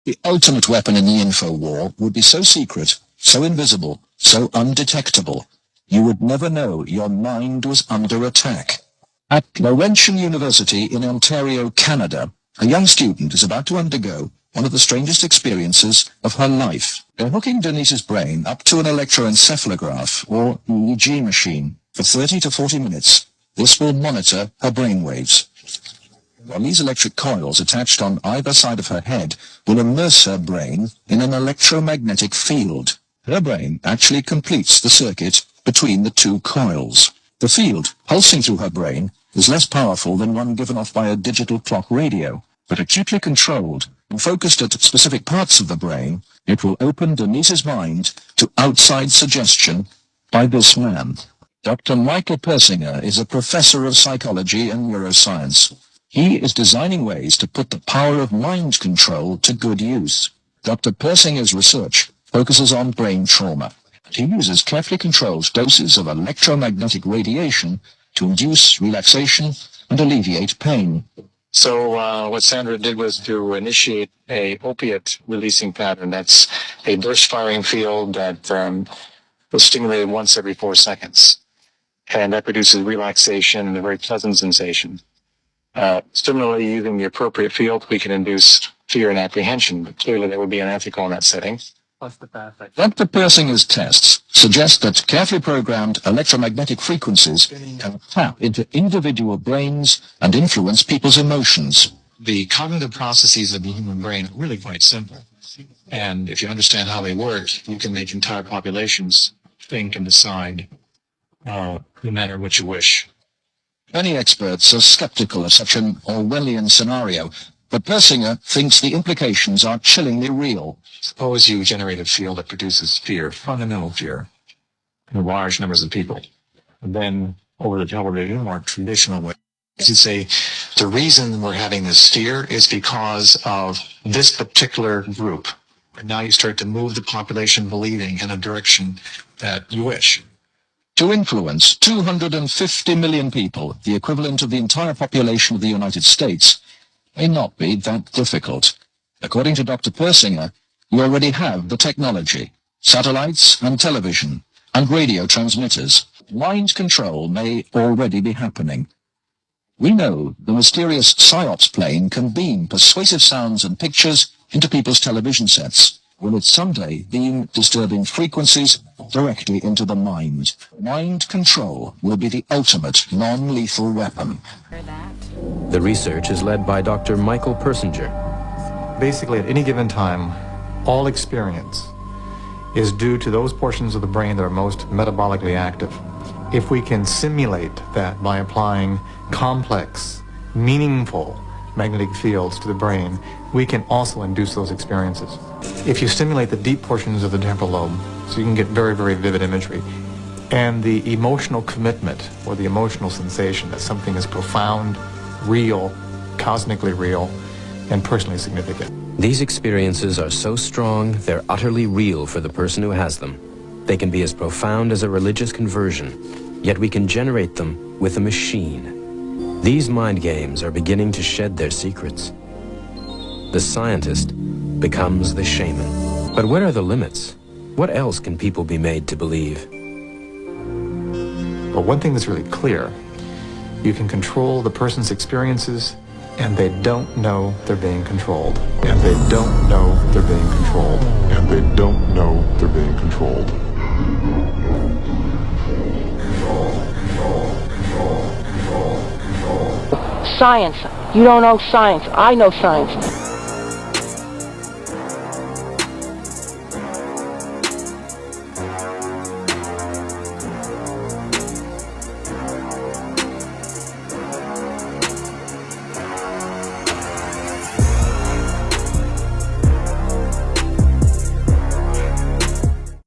The ultimate weapon in the info war would be so secret, so invisible, so undetectable, you would never know your mind was under attack. At Laurentian University in Ontario, Canada, a young student is about to undergo one of the strangest experiences of her life. They're hooking Denise's brain up to an electroencephalograph, or EEG machine, for 30 to 40 minutes. This will monitor her brainwaves. While these electric coils attached on either side of her head will immerse her brain in an electromagnetic field. Her brain actually completes the circuit between the two coils. The field pulsing through her brain is less powerful than one given off by a digital clock radio, but acutely controlled and focused at specific parts of the brain, it will open Denise's mind to outside suggestion by this man. Dr. Michael Persinger is a professor of psychology and neuroscience. He is designing ways to put the power of mind control to good use. Dr. Persinger's research focuses on brain trauma. He uses carefully controlled doses of electromagnetic radiation to induce relaxation and alleviate pain. So what Sandra did was to initiate a opiate releasing pattern. That's a burst firing field that was stimulated once every 4 seconds. And that produces relaxation and a very pleasant sensation. Similarly, using the appropriate field, we can induce fear and apprehension, but clearly that would be unethical in that setting. Dr. Persinger's tests suggest that carefully programmed electromagnetic frequencies can tap into individual brains and influence people's emotions. The cognitive processes of the human brain are really quite simple. And if you understand how they work, you can make entire populations think and decide no matter what you wish. Many experts are skeptical of such an Orwellian scenario, but Persinger thinks the implications are chillingly real. Suppose you generate a field that produces fear, fundamental fear, in large numbers of people. And then, over the television, more traditional way, you say, the reason we're having this fear is because of this particular group. And now you start to move the population believing in a direction that you wish. To influence 250 million people, the equivalent of the entire population of the United States, may not be that difficult. According to Dr. Persinger, you already have the technology, satellites and television, and radio transmitters. Mind control may already be happening. We know the mysterious PSYOPs plane can beam persuasive sounds and pictures into people's television sets. Will it someday beam disturbing frequencies directly into the mind? Mind control will be the ultimate non-lethal weapon. The research is led by Dr. Michael Persinger. Basically, at any given time, all experience is due to those portions of the brain that are most metabolically active. If we can simulate that by applying complex, meaningful magnetic fields to the brain, we can also induce those experiences. If you stimulate the deep portions of the temporal lobe, so you can get very, very vivid imagery, and the emotional commitment or the emotional sensation that something is profound, real, cosmically real, and personally significant. These experiences are so strong, they're utterly real for the person who has them. They can be as profound as a religious conversion, yet we can generate them with a machine. These mind games are beginning to shed their secrets. The scientist becomes the shaman. But what are the limits? What else can people be made to believe? But one thing that's really clear, you can control the person's experiences, and they don't know they're being controlled. And they don't know they're being controlled. And they don't know they're being controlled. Science. You don't know science. I know science.